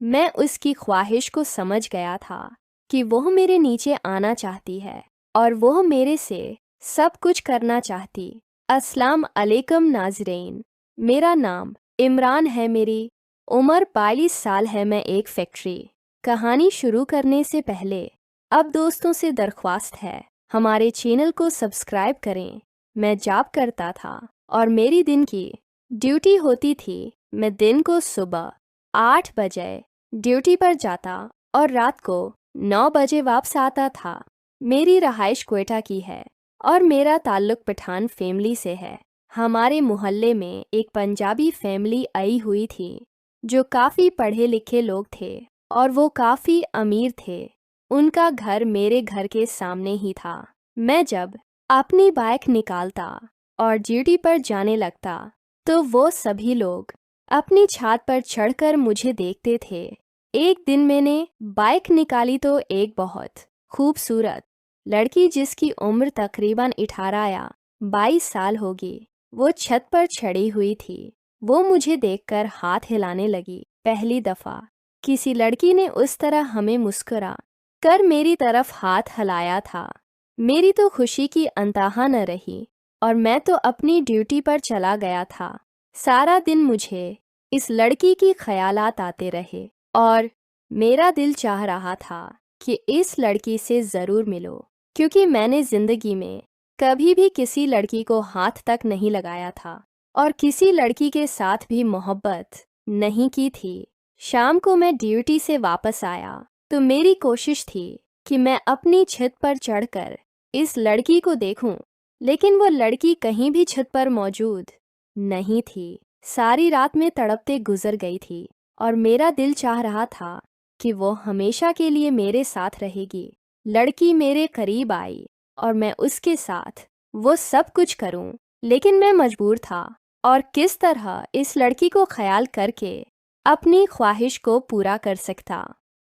मैं उसकी ख्वाहिश को समझ गया था कि वह मेरे नीचे आना चाहती है और वह मेरे से सब कुछ करना चाहती। अस्सलाम अलैकुम नाज़रीन, मेरा नाम इमरान है, मेरी उम्र 42 साल है, मैं एक फैक्ट्री। कहानी शुरू करने से पहले अब दोस्तों से दरख्वास्त है, हमारे चैनल को सब्सक्राइब करें। मैं जॉब करता था और मेरी दिन की ड्यूटी होती थी। मैं दिन को सुबह 8 बजे ड्यूटी पर जाता और रात को 9 बजे वापस आता था। मेरी रहाइश क्वेटा की है और मेरा ताल्लुक पठान फैमिली से है। हमारे मोहल्ले में एक पंजाबी फैमिली आई हुई थी जो काफ़ी पढ़े लिखे लोग थे और वो काफ़ी अमीर थे। उनका घर मेरे घर के सामने ही था। मैं जब अपनी बाइक निकालता और ड्यूटी पर जाने लगता तो वो सभी लोग अपनी छत पर चढ़कर मुझे देखते थे। एक दिन मैंने बाइक निकाली तो एक बहुत खूबसूरत लड़की जिसकी उम्र तकरीबन 18 या 22 साल होगी, वो छत पर चढ़ी हुई थी। वो मुझे देखकर हाथ हिलाने लगी। पहली दफ़ा किसी लड़की ने उस तरह हमें मुस्कुरा कर मेरी तरफ हाथ हिलाया था। मेरी तो खुशी की अंतहा न रही और मैं तो अपनी ड्यूटी पर चला गया था। सारा दिन मुझे इस लड़की की ख्यालात आते रहे और मेरा दिल चाह रहा था कि इस लड़की से ज़रूर मिलो, क्योंकि मैंने ज़िंदगी में कभी भी किसी लड़की को हाथ तक नहीं लगाया था और किसी लड़की के साथ भी मोहब्बत नहीं की थी। शाम को मैं ड्यूटी से वापस आया तो मेरी कोशिश थी कि मैं अपनी छत पर चढ़कर इस लड़की को देखूं, लेकिन वो लड़की कहीं भी छत पर मौजूद नहीं थी। सारी रात में तड़पते गुजर गई थी और मेरा दिल चाह रहा था कि वो हमेशा के लिए मेरे साथ रहेगी। लड़की मेरे करीब आई और मैं उसके साथ वो सब कुछ करूं, लेकिन मैं मजबूर था और किस तरह इस लड़की को ख्याल करके अपनी ख्वाहिश को पूरा कर सकता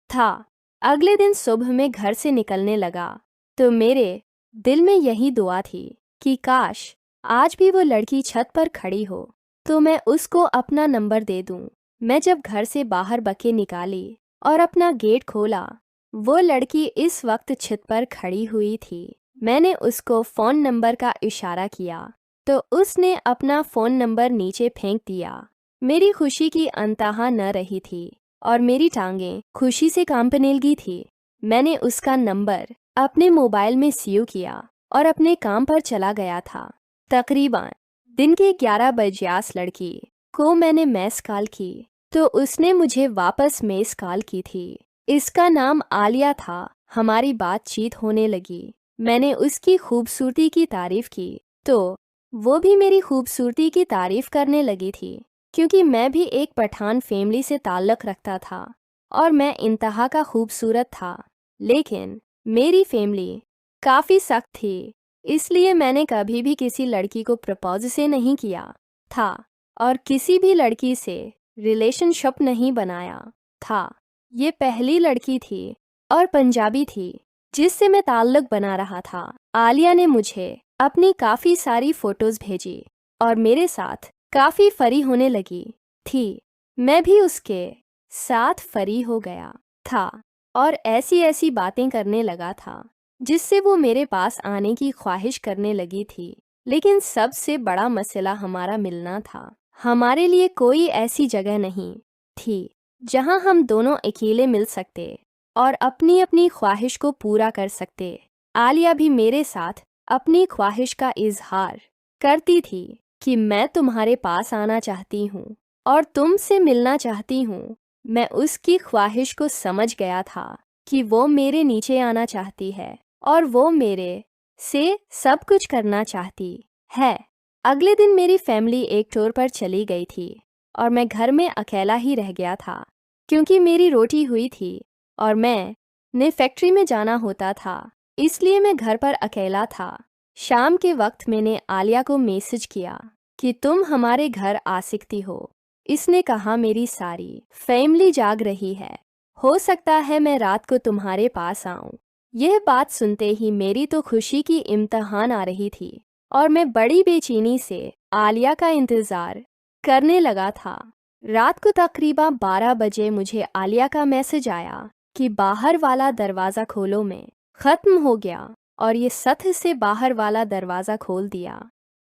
था। अगले दिन सुबह में घर से निकलने लगा तो मेरे दिल में यही दुआ थी कि काश आज भी वो लड़की छत पर खड़ी हो तो मैं उसको अपना नंबर दे दूं। मैं जब घर से बाहर बके निकाली और अपना गेट खोला, वो लड़की इस वक्त छत पर खड़ी हुई थी। मैंने उसको फ़ोन नंबर का इशारा किया तो उसने अपना फ़ोन नंबर नीचे फेंक दिया। मेरी खुशी की अंतहा न रही थी और मेरी टांगें खुशी से कांपने लगी थी। मैंने उसका नंबर अपने मोबाइल में सेव किया और अपने काम पर चला गया था। तकरीबन दिन के 11 बजे आस लड़की को मैंने मैस कॉल की तो उसने मुझे वापस मैस कॉल की थी। इसका नाम आलिया था। हमारी बातचीत होने लगी। मैंने उसकी खूबसूरती की तारीफ की तो वो भी मेरी खूबसूरती की तारीफ करने लगी थी, क्योंकि मैं भी एक पठान फैमिली से ताल्लुक़ रखता था और मैं इंतहा का खूबसूरत था। लेकिन मेरी फैमिली काफ़ी सख्त थी, इसलिए मैंने कभी भी किसी लड़की को प्रपोज से नहीं किया था और किसी भी लड़की से रिलेशनशिप नहीं बनाया था। ये पहली लड़की थी और पंजाबी थी जिससे मैं ताल्लुक़ बना रहा था। आलिया ने मुझे अपनी काफ़ी सारी फ़ोटोज़ भेजी और मेरे साथ काफ़ी फरी होने लगी थी। मैं भी उसके साथ फरी हो गया था और ऐसी ऐसी बातें करने लगा था जिससे वो मेरे पास आने की ख्वाहिश करने लगी थी। लेकिन सबसे बड़ा मसला हमारा मिलना था। हमारे लिए कोई ऐसी जगह नहीं थी जहां हम दोनों अकेले मिल सकते और अपनी अपनी ख्वाहिश को पूरा कर सकते। आलिया भी मेरे साथ अपनी ख्वाहिश का इजहार करती थी कि मैं तुम्हारे पास आना चाहती हूँ और तुमसे मिलना चाहती हूँ। मैं उसकी ख्वाहिश को समझ गया था कि वो मेरे नीचे आना चाहती है और वो मेरे से सब कुछ करना चाहती है। अगले दिन मेरी फैमिली एक टूर पर चली गई थी और मैं घर में अकेला ही रह गया था, क्योंकि मेरी रोटी हुई थी और मैं फैक्ट्री में जाना होता था, इसलिए मैं घर पर अकेला था। शाम के वक्त मैंने आलिया को मैसेज किया कि तुम हमारे घर आ सकती हो। इसने कहा मेरी सारी फैमिली जाग रही है, हो सकता है मैं रात को तुम्हारे पास आऊं। यह बात सुनते ही मेरी तो खुशी की इम्तहान आ रही थी और मैं बड़ी बेचैनी से आलिया का इंतज़ार करने लगा था। रात को तकरीबन 12 बजे मुझे आलिया का मैसेज आया कि बाहर वाला दरवाज़ा खोलो में ख़त्म हो गया और ये सत्य से बाहर वाला दरवाज़ा खोल दिया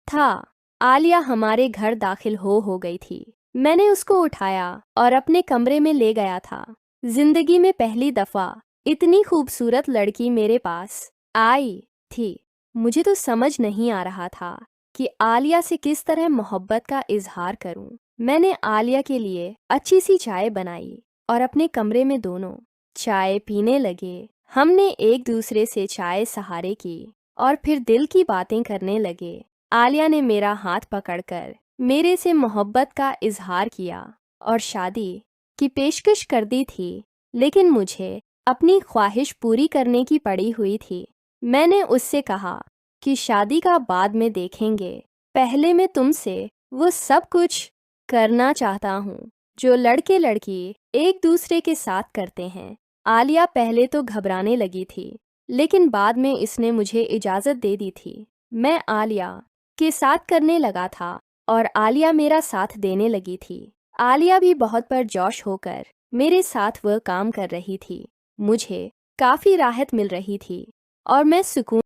था। आलिया हमारे घर दाखिल हो गई थी। मैंने उसको उठाया और अपने कमरे में ले गया था। जिंदगी में पहली दफ़ा इतनी खूबसूरत लड़की मेरे पास आई थी। मुझे तो समझ नहीं आ रहा था कि आलिया से किस तरह मोहब्बत का इजहार करूं। मैंने आलिया के लिए अच्छी सी चाय बनाई और अपने कमरे में दोनों चाय पीने लगे। हमने एक दूसरे से चाय सहारे की और फिर दिल की बातें करने लगे। आलिया ने मेरा हाथ पकड़कर मेरे से मोहब्बत का इजहार किया और शादी की पेशकश कर दी थी, लेकिन मुझे अपनी ख्वाहिश पूरी करने की पड़ी हुई थी। मैंने उससे कहा कि शादी का बाद में देखेंगे, पहले मैं तुमसे वो सब कुछ करना चाहता हूँ जो लड़के लड़की एक दूसरे के साथ करते हैं। आलिया पहले तो घबराने लगी थी, लेकिन बाद में इसने मुझे इजाज़त दे दी थी। मैं आलिया के साथ करने लगा था और आलिया मेरा साथ देने लगी थी। आलिया भी बहुत पुरजोश होकर मेरे साथ वह काम कर रही थी। मुझे काफ़ी राहत मिल रही थी और मैं सुकून